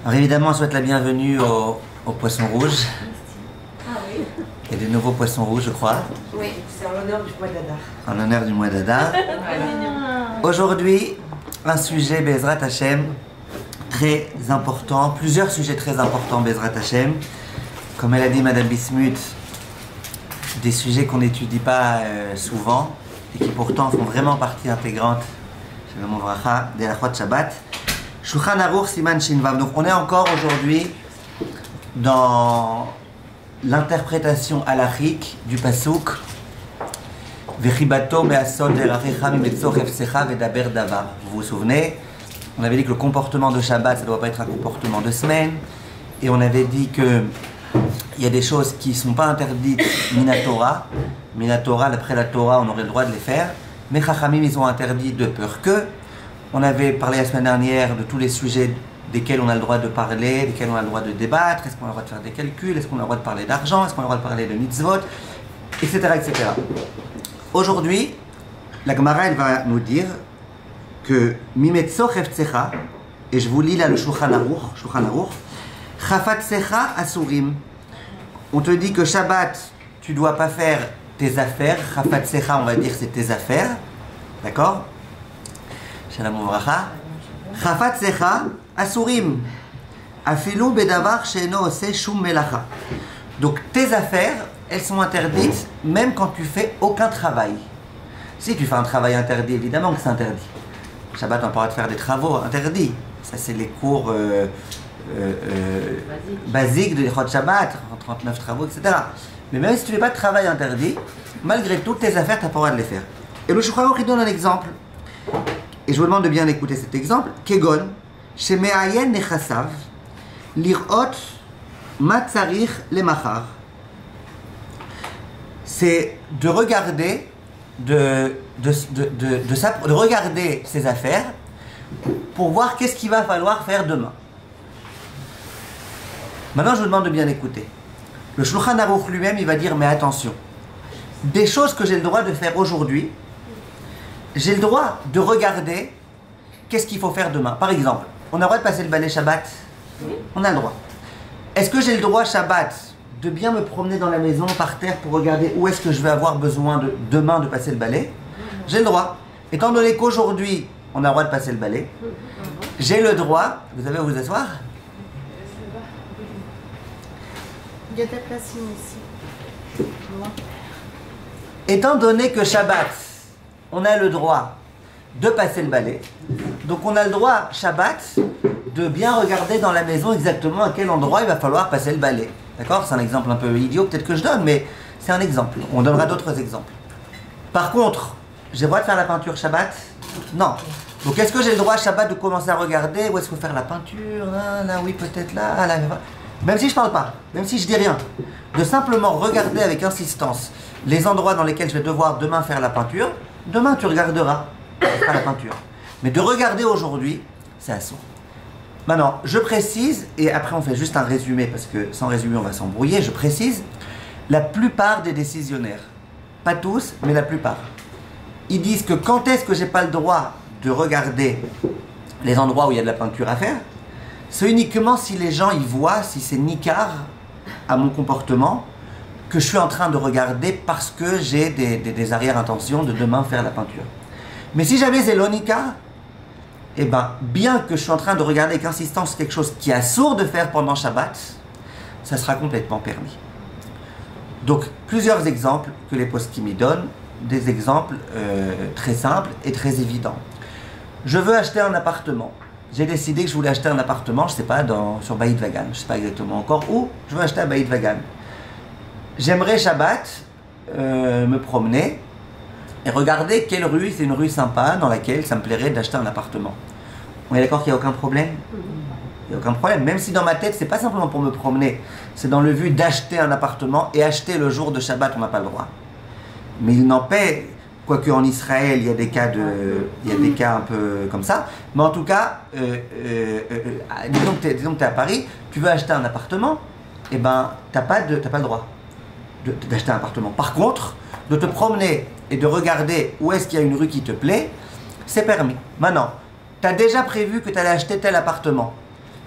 Alors évidemment, on souhaite la bienvenue aux poissons rouges. Ah oui. Il y a des nouveaux poissons rouges, je crois. Oui, c'est en l'honneur du mois d'Adar. En l'honneur du mois d'Adar. Aujourd'hui, un sujet, Bezrat Hashem, très important. Plusieurs sujets très importants, Bezrat Hashem. Comme elle a dit Madame Bismuth, des sujets qu'on n'étudie pas souvent et qui pourtant font vraiment partie intégrante, Shalom Uvracha, des Halachot Shabbat. Shulchan Aruch Siman Shin Vav. Donc on est encore aujourd'hui dans l'interprétation halachique du pasuk Vechibato me'asod derachecha mimetzor hefsecha vedaber davar. Vous vous souvenez, on avait dit que le comportement de Shabbat, ça ne doit pas être un comportement de semaine, et on avait dit que il y a des choses qui ne sont pas interdites Minatora. Minatora, d'après la Torah, on aurait le droit de les faire, mais Chachamim, ils ont interdit de peur que. On avait parlé la semaine dernière de tous les sujets desquels on a le droit de parler, desquels on a le droit de débattre. Est-ce qu'on a le droit de faire des calculs? Est-ce qu'on a le droit de parler d'argent? Est-ce qu'on a le droit de parler de mitzvot? Etc. etc. Aujourd'hui, la Gemara, elle va nous dire que Mimetzo Cheftsecha, et je vous lis là le Shulchan Aruch, Chafatsecha Asurim. On te dit que Shabbat, tu ne dois pas faire tes affaires. Chafatsecha, on va dire, c'est tes affaires. D'accord? Shalom Uvracha. Chafatsecha Asurim. Afilu bedavar she'eno ose shum melacha. Donc tes affaires, elles sont interdites même quand tu fais aucun travail. Si tu fais un travail interdit, évidemment que c'est interdit. Shabbat, on n'a pas le droit de faire des travaux interdits. Ça, c'est les cours basiques de l'Echot Shabbat, 39 travaux, etc. Mais même si tu ne fais pas de travail interdit, malgré tout, tes affaires, tu n'as pas le droit de les faire. Et le Shulchan Aruch donne un exemple. Et je vous demande de bien écouter cet exemple. Kegon, sheme'ayen nechasav, lirot matzarich lemachar. C'est de regarder, de regarder ses affaires pour voir qu'est-ce qu'il va falloir faire demain. Maintenant, je vous demande de bien écouter. Le Shulchan Aruch lui-même, il va dire, mais attention, des choses que j'ai le droit de faire aujourd'hui, j'ai le droit de regarder qu'est-ce qu'il faut faire demain. Par exemple, on a le droit de passer le balai Shabbat? Oui. On a le droit. Est-ce que j'ai le droit Shabbat de bien me promener dans la maison, par terre, pour regarder où est-ce que je vais avoir besoin demain de passer le balai? J'ai le droit. Étant donné qu'aujourd'hui, on a le droit de passer le balai, j'ai le droit... Vous avez à vous asseoir? Il y a ta place ici. Étant donné que Shabbat, on a le droit de passer le balai, donc on a le droit, Shabbat, de bien regarder dans la maison exactement à quel endroit il va falloir passer le balai. D'accord? C'est un exemple un peu idiot peut-être que je donne, mais c'est un exemple. On donnera d'autres exemples. Par contre, j'ai le droit de faire la peinture Shabbat? Non. Donc est-ce que j'ai le droit Shabbat de commencer à regarder où est-ce qu'il faut faire la peinture? Là, oui, peut-être là, là. Même si je ne parle pas, même si je dis rien, de simplement regarder avec insistance les endroits dans lesquels je vais devoir demain faire la peinture. Demain, tu regarderas pas la peinture. Mais de regarder aujourd'hui, c'est assourd. Maintenant, je précise, et après on fait juste un résumé, parce que sans résumé, on va s'embrouiller. Je précise, la plupart des décisionnaires, pas tous, mais la plupart, ils disent que quand est-ce que j'ai pas le droit de regarder les endroits où il y a de la peinture à faire, c'est uniquement si les gens y voient, si c'est nicar à mon comportement, que je suis en train de regarder parce que j'ai des arrière-intentions de demain faire la peinture. Mais si jamais c'est l'onika, eh ben, bien que je suis en train de regarder avec insistance quelque chose qui est assourd de faire pendant Shabbat, ça sera complètement permis. Donc, plusieurs exemples que les poskim y donnent, des exemples très simples et très évidents. Je veux acheter un appartement. J'ai décidé que je voulais acheter un appartement, je ne sais pas, sur Beit Vagan, je ne sais pas exactement encore où, je veux acheter à Beit Vagan. J'aimerais Shabbat me promener et regarder quelle rue, c'est une rue sympa dans laquelle ça me plairait d'acheter un appartement. On est d'accord qu'il n'y a aucun problème? Il n'y a aucun problème, même si dans ma tête, c'est pas simplement pour me promener, c'est dans le but d'acheter un appartement et acheter le jour de Shabbat, on n'a pas le droit. Mais il n'empêche, quoique en Israël, il y a des cas un peu comme ça, mais en tout cas, disons que tu es à Paris, tu veux acheter un appartement, et ben, t'as pas le droit d'acheter un appartement. Par contre, de te promener et de regarder où est-ce qu'il y a une rue qui te plaît, c'est permis. Maintenant, tu as déjà prévu que tu allais acheter tel appartement.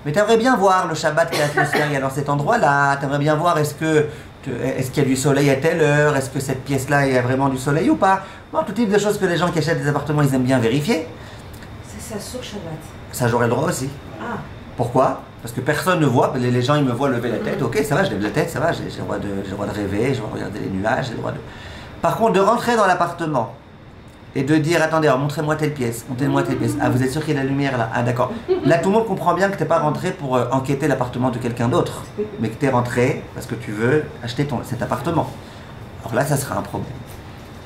Mais tu aimerais bien voir le Shabbat, quelle atmosphère il y a dans cet endroit-là. Tu aimerais bien voir est-ce qu'il y a du soleil à telle heure, est-ce que cette pièce-là, il y a vraiment du soleil ou pas. Bon, tout type de choses que les gens qui achètent des appartements, ils aiment bien vérifier. C'est ça sur Shabbat. Ça, j'aurais le droit aussi. Ah. Pourquoi? Parce que personne ne voit, les gens ils me voient lever la tête, ok, ça va, je lève la tête, ça va, j'ai le droit de rêver, j'ai le droit de regarder les nuages, j'ai le droit de... Par contre, de rentrer dans l'appartement et de dire, attendez, alors montrez-moi telle pièce, montrez-moi telle pièce, ah vous êtes sûr qu'il y a la lumière là? Ah d'accord. Là tout le monde comprend bien que tu n'es pas rentré pour enquêter l'appartement de quelqu'un d'autre, mais que tu es rentré parce que tu veux acheter cet appartement. Alors là, ça sera un problème.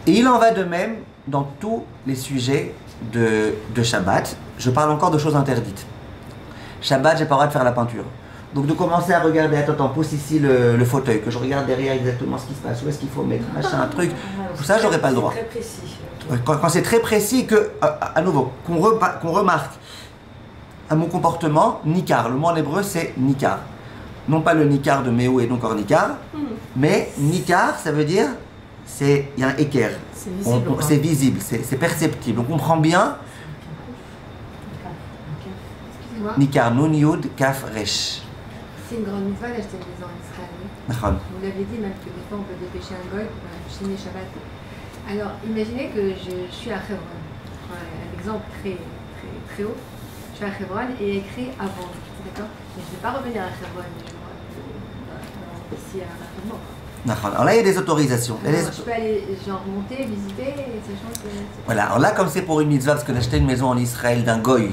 Et il en va de même dans tous les sujets de Shabbat. Je parle encore de choses interdites. Shabbat, j'ai pas le droit de faire la peinture. Donc de commencer à regarder, attends, pousse ici le fauteuil, que je regarde derrière exactement ce qui se passe, où est-ce qu'il faut mettre, machin, un truc. Tout ça, j'aurais pas le droit. C'est très précis. Quand c'est très précis, que, à nouveau, qu'on remarque à mon comportement, nikar. Le mot en hébreu, c'est nikar. Non pas le nikar de Méo et donc ornikar, mais nikar, ça veut dire, il y a un équerre. C'est visible. C'est visible, c'est perceptible. On comprend bien. Excusez-moi. Nikar, nun yud, kaf, resh. C'est une grande nouvelle d'acheter une maison en Israël. Nachon. Vous l'avez dit, même que des fois on peut dépêcher un goy pour chiner Shabbat. Alors, imaginez que je suis à Hebron. Un exemple très haut. Je suis à Hebron et écrit à vendre. D'accord? Mais je ne vais pas revenir à Hebron. Ici à l'appartement. Nachon. Alors là, il y a des autorisations. Je peux aller genre monter, visiter, sachant que... Voilà, alors là, comme c'est pour une mitzvah, parce que d'acheter une maison en Israël d'un goy,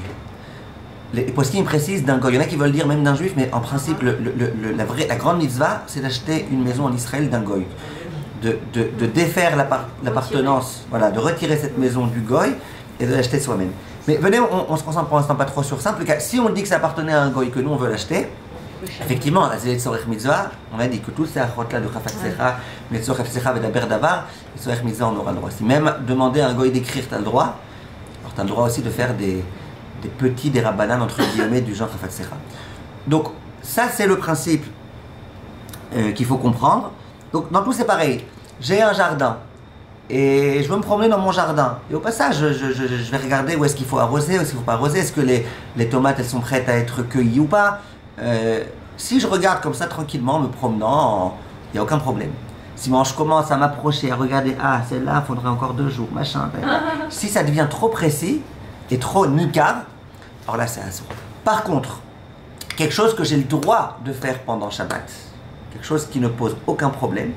les poskim précisent d'un goy. Il y en a qui veulent dire même d'un juif, mais en principe, la grande mitzvah, c'est d'acheter une maison en Israël d'un goy. De défaire l'appartenance, voilà, de retirer cette maison du goy et de l'acheter soi-même. Mais venez, on se concentre pour l'instant pas trop sur ça. Si on dit que ça appartenait à un goy, que nous on veut l'acheter, effectivement, la Zélet Sorech Mitzvah, on a dit que tous ces achot-là de Chafat Secha, Metzor Secha et d'Aber Davar, les Sorech Mitzvah, on aura le droit. Si même demander à un goy d'écrire, tu as le droit, alors tu as le droit aussi de faire des petits, des rabbanan, entre guillemets, du genre Chafat Secha. Donc, ça, c'est le principe qu'il faut comprendre. Donc, dans tout, c'est pareil. J'ai un jardin et je veux me promener dans mon jardin. Et au passage, je vais regarder où est-ce qu'il faut arroser, où est-ce qu'il ne faut pas arroser, est-ce que les tomates, elles sont prêtes à être cueillies ou pas. Si je regarde comme ça tranquillement, en me promenant, il n'y a aucun problème. Si moi je commence à m'approcher, à regarder, ah celle-là, il faudrait encore 2 jours, machin. Si ça devient trop précis et trop nikar, alors là c'est un sourd. Par contre, quelque chose que j'ai le droit de faire pendant Shabbat, quelque chose qui ne pose aucun problème,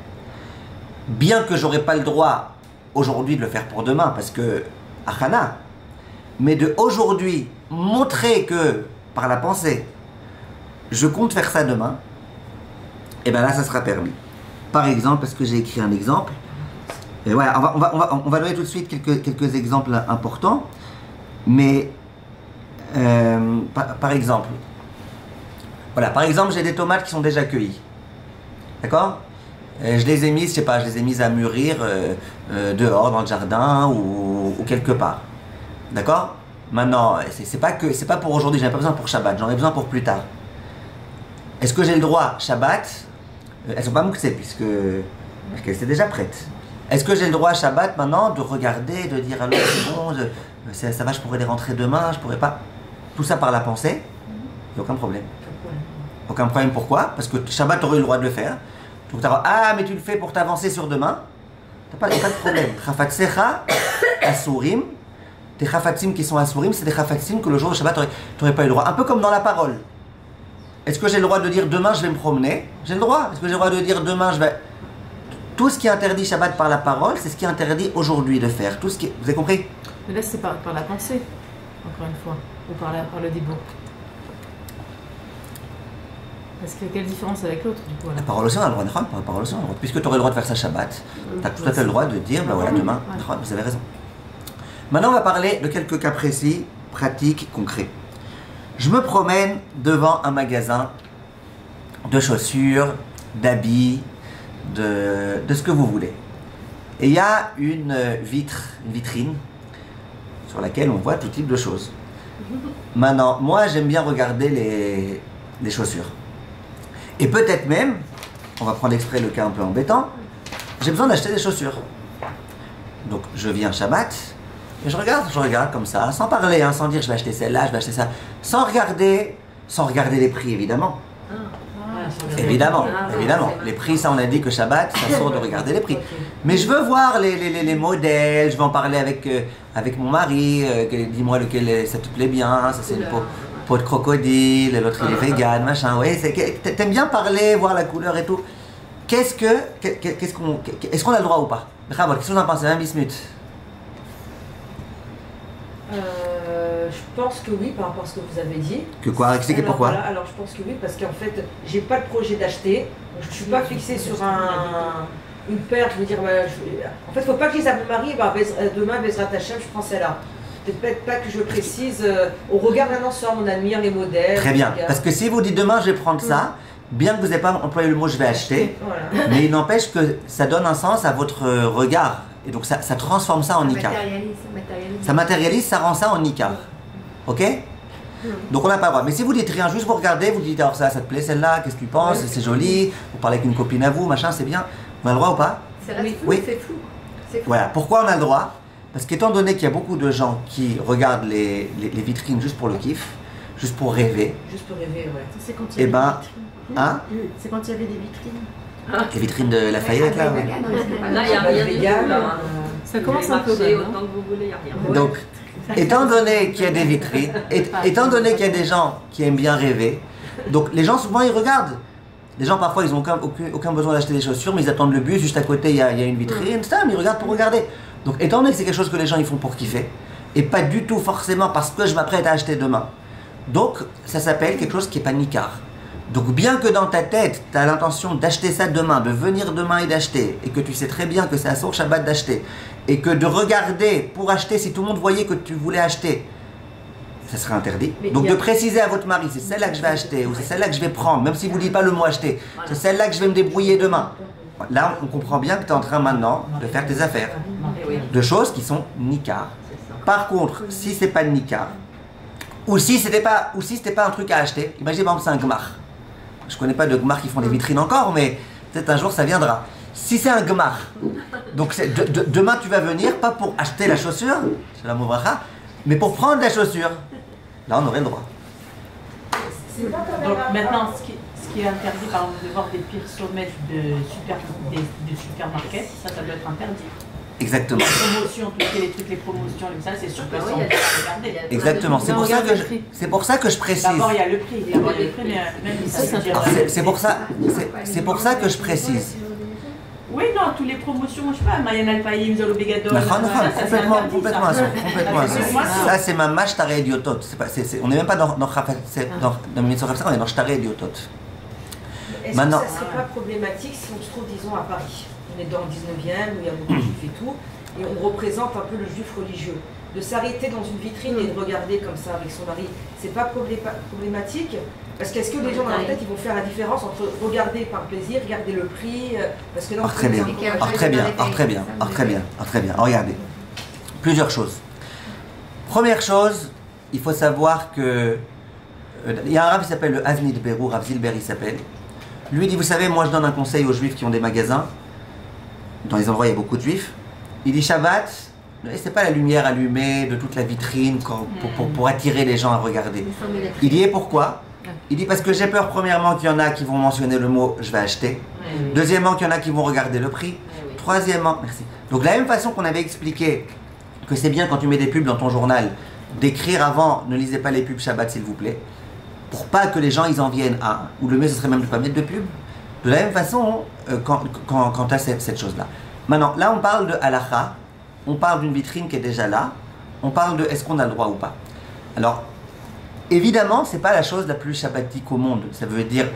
bien que j'aurais pas le droit aujourd'hui de le faire pour demain, parce que achana, mais de aujourd'hui montrer que, par la pensée, je compte faire ça demain, et bien là, ça sera permis. Par exemple, parce que j'ai écrit un exemple, et voilà, on va donner tout de suite quelques exemples importants, mais par exemple, voilà, par exemple, j'ai des tomates qui sont déjà cueillies, d'accord? Je les ai mises, je sais pas, je les ai mises à mûrir dehors, dans le jardin ou quelque part, d'accord? Maintenant, c'est pas pour aujourd'hui, j'en ai pas besoin pour Shabbat, j'en ai besoin pour plus tard. Est-ce que j'ai le droit, Shabbat, elles sont pas mouxées parce qu'elles étaient déjà prêtes. Est-ce que j'ai le droit, Shabbat, maintenant, de regarder, de dire, alors c'est bon, ça va, je pourrais les rentrer demain, je pourrais pas. Tout ça par la pensée, il n'y a aucun problème. Aucun problème, pourquoi? Parce que Shabbat, tu aurais eu le droit de le faire. Donc, ah, mais tu le fais pour t'avancer sur demain. Il n'y a pas de problème. Chafat Secha, Asurim, tes Chafatzim qui sont Asurim, c'est des Chafatzim que le jour de Shabbat, tu n'aurais pas eu le droit. Un peu comme dans la parole. Est-ce que j'ai le droit de dire demain je vais me promener? J'ai le droit. Est-ce que j'ai le droit de dire demain je vais... Tout ce qui est interdit Shabbat par la parole, c'est ce qui est interdit aujourd'hui de faire. Tout ce qui... Vous avez compris? Mais là c'est par la pensée, encore une fois, ou par le dibour. Parce que quelle différence avec l'autre du coup, la parole aussi on a le droit, la parole aussi on a le droit. Puisque tu aurais le droit de faire ça Shabbat, tu as tout à fait le droit de dire, ben voilà, demain, vous avez raison. Maintenant on va parler de quelques cas précis, pratiques, concrets. Je me promène devant un magasin de chaussures, d'habits, de ce que vous voulez. Et il y a une vitrine, sur laquelle on voit tout type de choses. Maintenant, moi j'aime bien regarder les chaussures. Et peut-être même, on va prendre exprès le cas un peu embêtant, j'ai besoin d'acheter des chaussures. Donc je viens Shabbat, et je regarde comme ça, sans parler, sans dire je vais acheter celle-là, je vais acheter ça, sans regarder sans regarder les prix, évidemment. Ah, Évidemment, Ah, évidemment. c'est Les prix, ça on a dit que Shabbat, ça sort de regarder les prix. Ok. Mais je veux voir les modèles, je vais en parler avec mon mari, dis-moi lequel ça te plaît bien, ça c'est une peau de crocodile, l'autre il est vegan, machin, ouais, t'aimes bien parler, voir la couleur et tout. Est-ce qu'on a le droit ou pas? Bravo, qu'est-ce que vous en pensez? 20 minutes. Je pense que oui, par rapport à ce que vous avez dit. Que quoi? Expliquez Alors, pourquoi. voilà, alors je pense que oui, parce qu'en fait, j'ai pas de projet d'acheter. Donc, je suis pas fixée sur une paire. Je veux dire, en fait, faut pas que je dise à mon mari, bah, demain, Bezrat Hashem, je prends celle-là. Peut-être pas que je précise. On regarde un ensemble, on admire les modèles. Très bien. on regarde. Parce que si vous dites demain je vais prendre ça, bien que vous n'ayez pas employé le mot je vais acheter, Voilà. mais il n'empêche que ça donne un sens à votre regard. Et donc ça transforme ça en ikar. Ça matérialise, ça rend ça en ikar. Ok? Donc on n'a pas le droit. Mais si vous dites rien, juste vous regardez, vous dites alors ça te plaît celle-là, qu'est-ce que tu penses? C'est joli, vous parlez avec une copine à vous, machin, c'est bien. On a le droit ou pas? C'est flou, Oui. c'est flou. C'est flou. Voilà. Pourquoi on a le droit? Parce qu'étant donné qu'il y a beaucoup de gens qui regardent les vitrines juste pour le kiff, juste pour rêver, Juste pour rêver, ouais. C'est quand il y eh avait ben, des vitrines. hein? C'est quand il y avait des vitrines. Les vitrines de Lafayette là. ouais. Là, il n'y a rien du Vegan, tout. Là. Ça commence un peu Marcher maintenant. autant que vous voulez, il n'y a rien. Donc, étant donné qu'il y a des vitrines, étant donné qu'il y a des gens qui aiment bien rêver, donc les gens souvent ils regardent. Les gens parfois ils n'ont aucun besoin d'acheter des chaussures, mais ils attendent le bus, juste à côté il y a une vitrine, ça, mais ils regardent pour regarder. Donc étant donné que c'est quelque chose que les gens ils font pour kiffer, et pas du tout forcément parce que je m'apprête à acheter demain, donc ça s'appelle quelque chose qui n'est pas nikar. Donc bien que dans ta tête, tu as l'intention d'acheter ça demain, de venir demain et d'acheter, et que tu sais très bien que c'est à Sour Shabbat d'acheter, et que de regarder pour acheter, si tout le monde voyait que tu voulais acheter, ça serait interdit. Mais Donc il y a- de préciser à votre mari, c'est celle-là que je vais acheter, ou c'est celle-là que je vais prendre, même si vous ne dites pas le mot acheter, c'est celle-là que je vais me débrouiller demain. Là, on comprend bien que tu es en train maintenant de faire tes affaires, Eh oui, de choses qui sont nikar. c'est ça. Par contre, si c'est pas nikar, ou si c'était pas un truc à acheter, imaginez par exemple c'est un gmar. Je connais pas de gmar qui font des vitrines encore, mais peut-être un jour ça viendra. Si c'est un gmar, donc demain tu vas venir pas pour acheter la chaussure, shalom uvracha, mais pour prendre la chaussure. Là on aurait le droit. Donc maintenant, ce qui est interdit, par exemple, de voir des pires sommets de supermarkets, ça doit être interdit. Exactement. Les promotions, toutes les trucs, les promotions, ça, c'est sûr que Ah ça, oui, on peut pas regarder. Exactement. C'est pour ça que je précise. D'abord, il y a le prix. D'abord, il y a le prix, mais même ça, veut dire... Alors, c'est pour ça que je précise. Oui, non, toutes les promotions, je sais pas, Mayan Alpaïm, Zolo Begadol, Complètement à ça. Ça, c'est ma mâche taré idiotote. On n'est même pas dans Mitzvot Rapsa, on est dans Shtaré idiotote. Est-ce Maintenant- que ça serait pas problématique si on se trouve, disons, à Paris? On est dans le 19e, où il y a beaucoup de juifs et tout, et on représente un peu le juif religieux. De s'arrêter dans une vitrine et de regarder comme ça avec son mari, c'est pas problématique? Parce qu'est-ce que les gens dans leur tête, ils vont faire la différence entre regarder par plaisir, regarder le prix, parce que là, Très bien. Très bien. Regardez. Plusieurs choses. Première chose, il faut savoir que il y a un rab qui s'appelle le Aznid Berou, Rav Zilber il s'appelle. Lui dit, vous savez, moi je donne un conseil aux juifs qui ont des magasins. Dans les endroits où il y a beaucoup de juifs. Il dit Shabbat, ne laissez pas la lumière allumée de toute la vitrine pour attirer les gens à regarder. Il dit, et pourquoi? Il dit parce que j'ai peur premièrement qu'il y en a qui vont mentionner le mot je vais acheter. Deuxièmement qu'il y en a qui vont regarder le prix. Troisièmement, merci. Donc de la même façon qu'on avait expliqué que c'est bien quand tu mets des pubs dans ton journal, d'écrire avant ne lisez pas les pubs Shabbat s'il vous plaît, pour pas que les gens ils en viennent à, ou le mieux ce serait même de ne pas mettre de pub. De la même façon quand tu as cette chose-là. Maintenant, là on parle de halakha, on parle d'une vitrine qui est déjà là, on parle de est-ce qu'on a le droit ou pas. Alors, évidemment, c'est pas la chose la plus shabbatique au monde. Ça veut dire,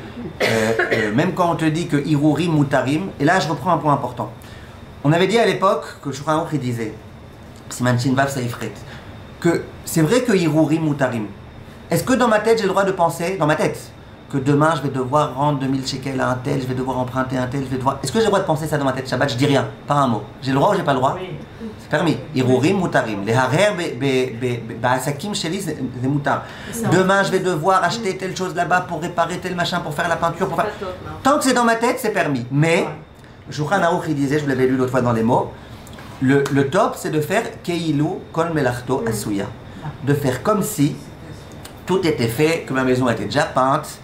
même quand on te dit que Hirurim Mutarim, et là je reprends un point important. On avait dit à l'époque que le Shulchan Aruch il disait, Siman Shin Vav Saifret, que c'est vrai que Hirurim Mutarim. Est-ce que dans ma tête j'ai le droit de penser, dans ma tête, que demain je vais devoir rendre 2000 shekels à un tel, je vais devoir emprunter un tel, je vais devoir... Est-ce que j'ai le droit de penser ça dans ma tête Shabbat? Je dis rien, pas un mot. J'ai le droit ou j'ai pas le droit? Oui. C'est permis. Hirurim Mutarim. Les harer ba'asakim sheli c'est mutar. Demain je vais devoir acheter telle chose là-bas pour réparer tel machin, pour faire la peinture, pour faire... Tant que c'est dans ma tête, c'est permis. Mais, Shulchan Aruch il disait, je l'avais lu l'autre fois dans les mots, le top c'est de faire keilu kol melachto asuya. De faire comme si tout était fait, que ma maison était déjà peinte,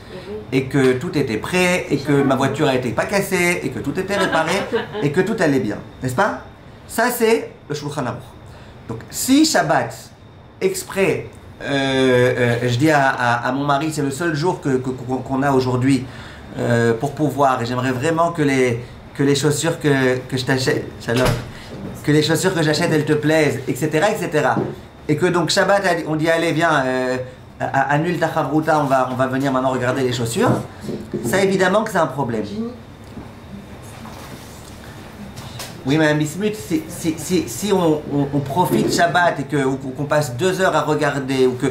et que tout était prêt, et que ma voiture n'était pas cassée, et que tout était réparé, et que tout allait bien. N'est-ce pas? Ça, c'est le Shulchan Aruch. Donc, si Shabbat, exprès, je dis à mon mari, c'est le seul jour qu'on a aujourd'hui pour pouvoir, et j'aimerais vraiment que les chaussures que je t'achète, Shalom, que les chaussures que j'achète, elles te plaisent, etc., etc. Et que donc Shabbat, on dit, allez, viens, annule ta chavruta, on va venir maintenant regarder les chaussures. Ça, évidemment que c'est un problème. Oui, Madame Bismuth, si on profite Shabbat et qu'on passe 2 heures à regarder, ou que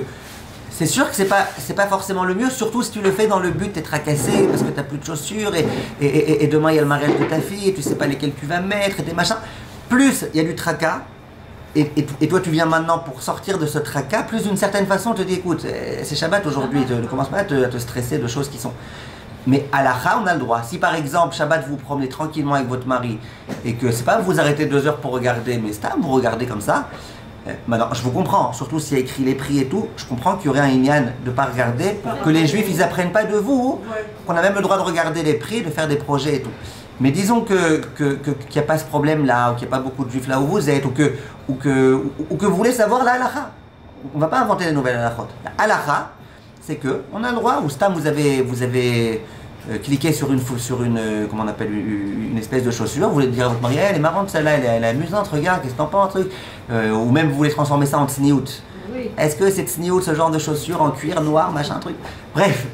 c'est sûr que c'est pas forcément le mieux, surtout si tu le fais dans le but d'être tracassé parce que tu n'as plus de chaussures et demain il y a le mariage de ta fille et tu sais pas lesquelles tu vas mettre et des machins. Plus il y a du tracas et toi tu viens maintenant pour sortir de ce tracas, plus d'une certaine façon on te dit écoute, c'est Shabbat aujourd'hui, ne commence pas à te stresser de choses qui sont... Mais à l'Acha, on a le droit. Si par exemple, Shabbat, vous promenez tranquillement avec votre mari et que c'est pas vous arrêtez 2 heures pour regarder, mais c'est vous regardez comme ça, maintenant, je vous comprends, surtout s'il y a écrit les prix et tout, je comprends qu'il y aurait un inyan de ne pas regarder, pour que les juifs ils apprennent pas de vous, qu'on a même le droit de regarder les prix, de faire des projets et tout. Mais disons qu'il n'y a pas ce problème là, ou qu'il n'y a pas beaucoup de juifs là où vous êtes, ou que vous voulez savoir la halacha. On ne va pas inventer des nouvelles halachot. La halacha, c'est que on a le droit, ou Stam, vous avez cliqué sur une comment on appelle, une espèce de chaussure, vous voulez dire à votre mari, elle est marrante celle-là, elle est amusante, regarde, qu'est-ce que t'en penses, truc. Ou même vous voulez transformer ça en tsniout. Oui. Est-ce que c'est tsniout, ce genre de chaussure en cuir noir, machin, truc. Bref.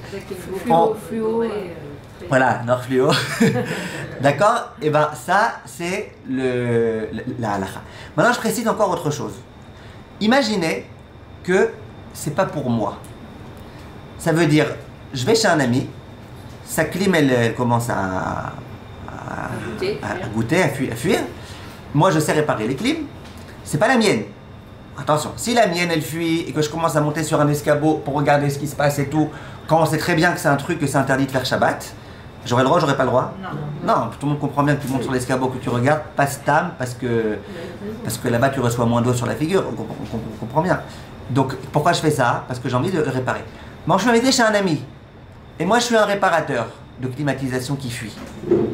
Fluo. Voilà, noir fluo. D'accord? Et ben ça, c'est la halakha. Maintenant, je précise encore autre chose. Imaginez que c'est pas pour moi. Ça veut dire, je vais chez un ami, sa clim, elle commence à goûter, à fuir. Moi, je sais réparer les clims. C'est pas la mienne. Attention, si la mienne, elle fuit et que je commence à monter sur un escabeau pour regarder ce qui se passe et tout, quand on sait très bien que c'est un truc que c'est interdit de faire Shabbat, j'aurais le droit, j'aurais pas le droit? Non, tout le monde comprend bien que tu montes sur l'escabeau, que tu regardes, pas stam, parce que là-bas, tu reçois moins d'eau sur la figure. On comprend bien. Donc, pourquoi je fais ça? Parce que j'ai envie de le réparer. Moi, je suis invité chez un ami. Et moi, je suis un réparateur de climatisation qui fuit.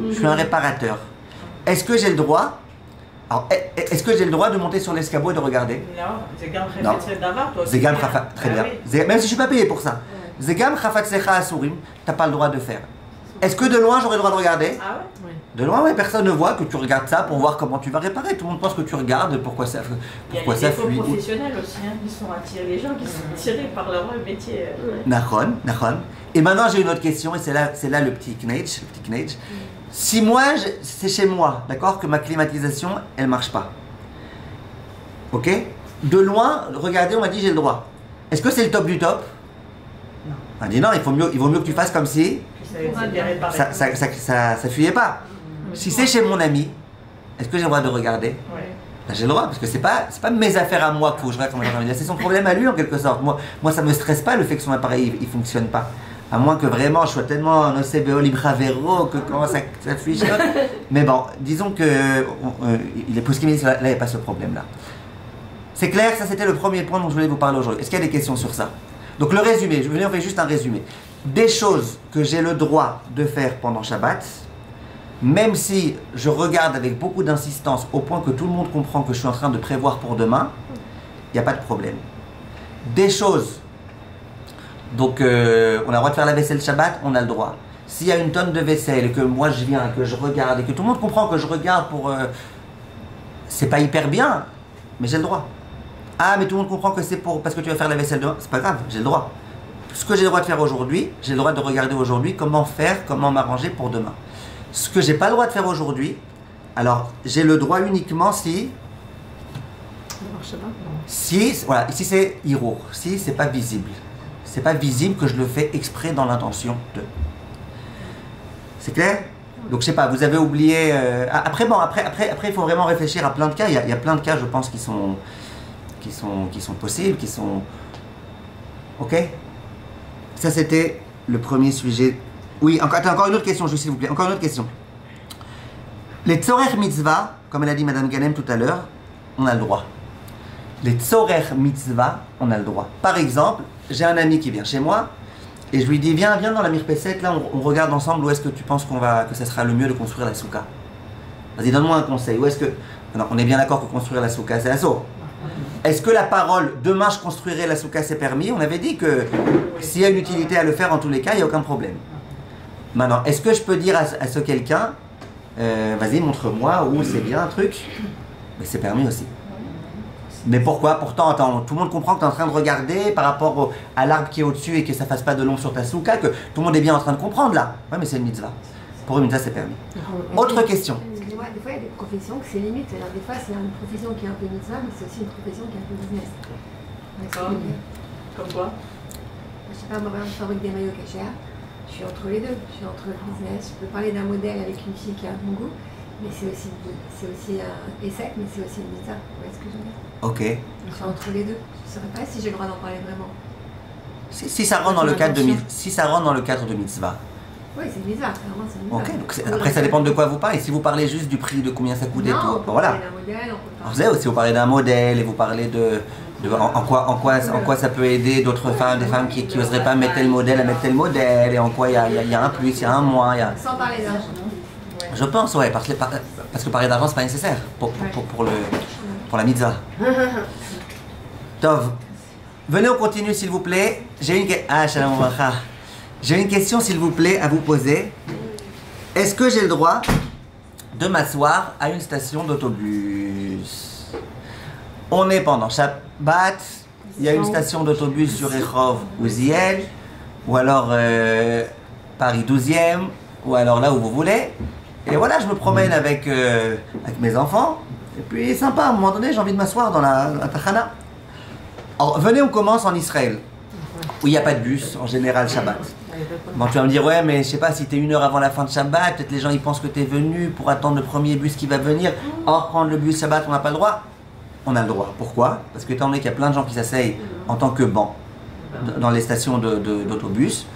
Je suis un réparateur. Est-ce que j'ai le droit? Alors, est-ce que j'ai le droit de monter sur l'escabeau et de regarder? Non, c'est Zegam Khafat, très bien. Même si je ne suis pas payé pour ça. Zegam Khafat Secha Asurim, tu n'as pas le droit de faire. Est-ce que de loin, j'aurais le droit de regarder? Ah ouais? De loin, oui, personne ne voit que tu regardes ça pour voir comment tu vas réparer. Tout le monde pense que tu regardes pourquoi ça fuit. Il y a des faux professionnels aussi, hein, qui sont attirés, les gens qui sont attirés par leur métier. Nachon. Et maintenant, j'ai une autre question, et c'est là le petit knetch. Si moi, c'est chez moi, d'accord, que ma climatisation, elle marche pas. Ok? De loin, regardez, on m'a dit j'ai le droit. Est-ce que c'est le top du top? Non. On a dit non, il vaut mieux que tu fasses comme si ça fuyait pas. Si c'est chez mon ami, est-ce que j'ai le droit de regarder? Ouais. Ben, j'ai le droit, parce que c'est pas mes affaires à moi qu'il faut que je regarde comment j'en ai. C'est son problème à lui en quelque sorte. Moi ça me stresse pas le fait que son appareil il fonctionne pas. À moins que vraiment je sois tellement nocebo libravero que comment ça fuit. Mais bon, disons que il est possible là, il n'y a pas ce problème là. C'est clair, ça c'était le premier point dont je voulais vous parler aujourd'hui. Est-ce qu'il y a des questions sur ça? Donc le résumé, on fait juste un résumé. Des choses que j'ai le droit de faire pendant Shabbat, même si je regarde avec beaucoup d'insistance au point que tout le monde comprend que je suis en train de prévoir pour demain, il n'y a pas de problème. Des choses, donc on a le droit de faire la vaisselle Shabbat, on a le droit. S'il y a une tonne de vaisselle et que moi je viens, que je regarde et que tout le monde comprend que je regarde pour... c'est pas hyper bien, mais j'ai le droit. Ah, mais tout le monde comprend que c'est parce que tu vas faire la vaisselle demain, c'est pas grave, j'ai le droit. Ce que j'ai le droit de faire aujourd'hui, j'ai le droit de regarder aujourd'hui comment m'arranger pour demain. Ce que j'ai pas le droit de faire aujourd'hui, alors j'ai le droit uniquement si voilà, ici c'est Hirour, si c'est pas visible. C'est pas visible que je le fais exprès dans l'intention de. C'est clair? Donc je sais pas, vous avez oublié. Après il faut vraiment réfléchir à plein de cas. Il y a plein de cas, je pense, qui sont possibles, qui sont. Ok? Ça c'était le premier sujet. Oui, encore une autre question, s'il vous plaît. Encore une autre question. Les tzorech mitzvah, comme elle a dit Madame Ganem tout à l'heure, on a le droit. Les tzorech mitzvah, on a le droit. Par exemple, j'ai un ami qui vient chez moi et je lui dis viens dans la mirpesset, là on regarde ensemble où est-ce que tu penses que ça sera le mieux de construire la souka. Vas-y, donne-moi un conseil. Où est-ce que... Non, on est bien d'accord que construire la souka c'est assaut. Est-ce que la parole demain je construirai la souka c'est permis? On avait dit que s'il y a une utilité à le faire en tous les cas, il n'y a aucun problème. Maintenant, est-ce que je peux dire à ce quelqu'un vas-y, montre-moi où c'est bien un truc? Mais c'est permis aussi. Mais pourquoi? Pourtant, attends, tout le monde comprend que tu es en train de regarder par rapport à l'arbre qui est au-dessus et que ça fasse pas de l'ombre sur ta souka, que tout le monde est bien en train de comprendre là. Ouais, mais c'est une mitzvah. Pour une mitzvah, c'est permis. Autre question. Excusez-moi, des fois il y a des professions que c'est limite. Alors, des fois, c'est une profession qui est un peu mitzvah, mais c'est aussi une profession qui est un peu business. Comme quoi? Je sais pas, moi, je fabrique des maillots cachers. Je suis entre les deux. Je suis entre le business. Je peux parler d'un modèle avec une fille qui a un bon goût, mais c'est aussi un essai, mais c'est aussi une mitzvah. Vous voyez ce que je veux dire? Ok. Je suis entre les deux. Je ne saurais pas si j'ai le droit d'en parler vraiment. Si ça rentre dans le cadre de mitzvah. Oui, c'est une mitzvah, clairement, c'est une mitzvah. Ok, donc après ça dépend de quoi vous parlez. Si vous parlez juste du prix, de combien ça coûte et tout, on peut voilà. parler d'un modèle, on peut Vous savez aussi, vous parlez d'un modèle et vous parlez en quoi ça peut aider d'autres femmes, des femmes qui n'oseraient pas mettre tel modèle à mettre tel modèle, et en quoi il y a un plus, il y a un moins. Sans parler d'argent. Je pense, ouais, parce que parler d'argent, c'est pas nécessaire pour la mitzvah. Tov, venez, on continue s'il vous plaît. J'ai une question s'il vous plaît à vous poser. Est-ce que j'ai le droit de m'asseoir à une station d'autobus? On est pendant Shabbat, il y a une station d'autobus sur Rehov ou Ziel, ou alors Paris 12e, ou alors là où vous voulez. Et voilà, je me promène avec mes enfants. Et puis, sympa, à un moment donné, j'ai envie de m'asseoir dans la Tachana. Alors, venez, on commence en Israël, où il n'y a pas de bus, en général, Shabbat. Bon, tu vas me dire, ouais, mais je sais pas, si t'es 1 heure avant la fin de Shabbat, peut-être les gens, ils pensent que t'es venu pour attendre le premier bus qui va venir. Or, prendre le bus Shabbat, on n'a pas le droit. On a le droit. Pourquoi? Parce que, étant donné qu'il y a plein de gens qui s'asseyent en tant que banc dans les stations d'autobus,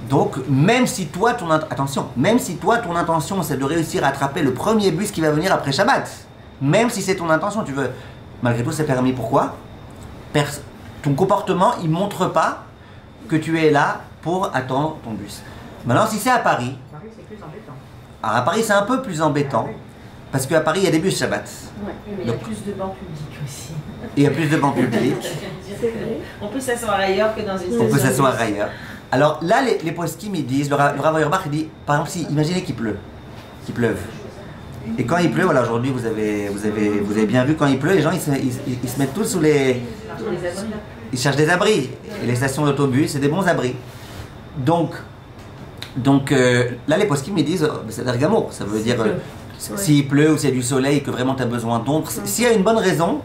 donc, même si toi, ton intention, c'est de réussir à attraper le premier bus qui va venir après Shabbat, même si c'est ton intention, tu veux, malgré tout, c'est permis. Pourquoi? Ton comportement, il montre pas que tu es là pour attendre ton bus. Maintenant, si c'est à Paris, C'est plus embêtant. alors à Paris, c'est un peu plus embêtant, parce qu'à Paris, il y a des bus Shabbat. Ouais, mais il y a plus de bancs publics aussi. Et il y a plus de bancs publics. On peut s'asseoir ailleurs que dans une station. On peut s'asseoir ailleurs. Alors là, les poskim, ils disent, le Rav Auerbach, il dit, par exemple, si, imaginez qu'il pleuve. Et quand il pleut, voilà, aujourd'hui, vous avez bien vu, quand il pleut, les gens, ils se mettent tous sous les... Ils cherchent des abris. Et les stations d'autobus, c'est des bons abris. Donc là, les poskim, ils disent, c'est d'argamour. Ça veut dire, s'il pleut ou s'il y a du soleil et que vraiment tu as besoin d'ombre, s'il y a une bonne raison.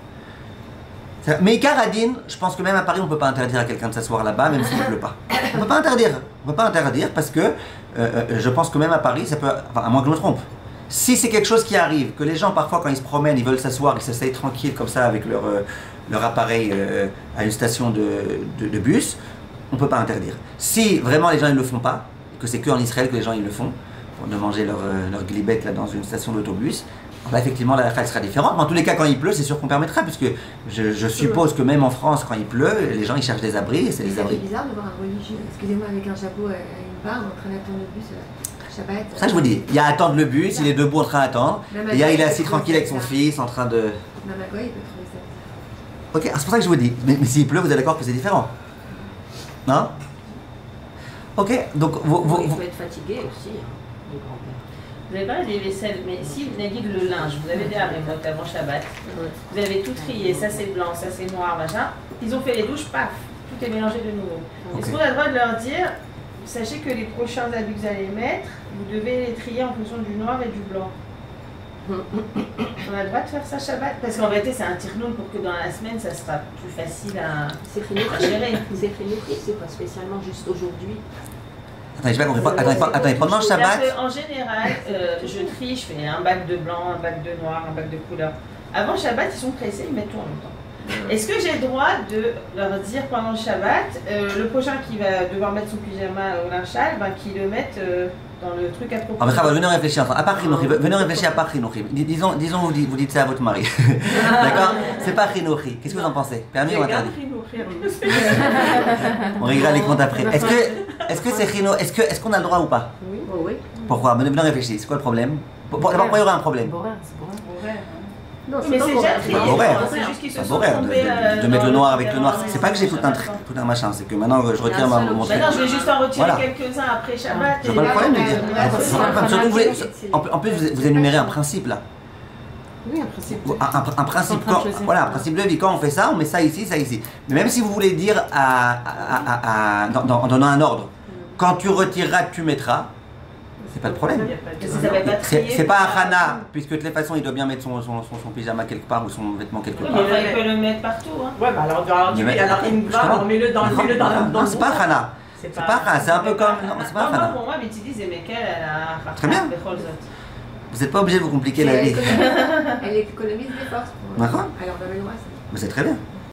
Mais Karadine, je pense que même à Paris, on ne peut pas interdire à quelqu'un de s'asseoir là-bas, même s'il ne pleut pas. On ne peut pas interdire parce que je pense que même à Paris, ça peut, enfin, à moins que je me trompe. Si c'est quelque chose qui arrive, que les gens parfois quand ils se promènent, ils veulent s'asseoir, ils s'asseyent tranquilles comme ça avec leur appareil à une station de bus, on ne peut pas interdire. Si vraiment les gens ne le font pas, que c'est qu'en Israël que les gens ils le font, pour de manger leur glibette là dans une station d'autobus, bah, effectivement la halakha sera différente. Mais en tous les cas, quand il pleut, c'est sûr qu'on permettra, puisque je suppose que même en France, quand il pleut, les gens ils cherchent des abris, et c'est des abris. C'est bizarre de voir un religieux, excusez-moi, avec un chapeau à une barre en train d'attendre le bus Shabbat. Ça, je vous dis, il y a à attendre le bus, il est debout en train d'attendre, et il est assis tranquille avec son fils en train de. Même à quoi il peut trouver ça. Ok, c'est pour ça que je vous dis. Mais s'il pleut, vous êtes d'accord que c'est différent? Non? Ok, donc Il faut être fatigué aussi, le grand-père. Vous avez parlé des vaisselles, mais si vous avez dit le linge, vous avez des arémotes avant Shabbat, vous avez tout trié, ça c'est blanc, ça c'est noir, machin, ils ont fait les douches, paf, tout est mélangé de nouveau. Ok. Est-ce qu'on a le droit de leur dire, sachez que les prochains habits que vous allez mettre, vous devez les trier en fonction du noir et du blanc? On a le droit de faire ça Shabbat? Parce qu'en réalité c'est un tirnoun pour que dans la semaine ça sera plus facile à gérer. C'est chinois, c'est pas spécialement juste aujourd'hui. Attendez, j'ai pas compris. Attendez, pendant le Shabbat. En général, je trie, je fais un bac de blanc, un bac de noir, un bac de couleur. Avant Shabbat, ils sont pressés, ils mettent tout en même temps. Est-ce que j'ai le droit de leur dire pendant le Shabbat, le prochain qui va devoir mettre son pyjama au linchal, ben, qu'il le mette dans le truc approprié? Ah, mais venez réfléchir ensemble. À part Chinochi, venez réfléchir à part Chinochi. Disons vous dites ça à votre mari. D'accord? C'est pas Chinochi. Qu'est-ce que vous en pensez? Permis ou interdit? On réglera les comptes après. Est-ce que c'est Chino? Est-ce qu'on a le droit ou pas? Oui. Oh, oui. Pourquoi? Venez réfléchir. C'est quoi le problème? D'abord, pourquoi il y aurait un problème? Non, Mais c'est déjà C'est pas trié, horaire. c'est juste qu'ils se C'est sont horaire trompés. de mettre le noir avec le noir. C'est pas que j'ai tout un machin, c'est que maintenant je retire mon truc. Maintenant, je vais juste en retirer Voilà. quelques-uns après Shabbat. Je vois pas le problème de dire. Surtout, en plus, vous énumérez un principe là. Oui, un principe. Un principe, voilà, un principe de vie. Quand on fait ça, on met ça ici, ça ici. Mais même si vous voulez dire en donnant un ordre, quand tu retireras, tu mettras, c'est pas le problème. C'est pas un Hana, puisque de toute façon, il doit bien mettre son pyjama quelque part ou son vêtement quelque Oui, part. mais il peut le mettre partout. Hein. Ouais, bah alors mets-le dans Non, c'est pas un Hana. C'est pas un Hana, c'est un peu comme. Non, c'est pas un Non, Hana. pour moi, mais tu dis, Zemekel, elle a un Très bien. Vous n'êtes pas obligé de vous compliquer la vie. Elle économise des forces. D'accord. Alors, dans le droit, Mais c'est très bien.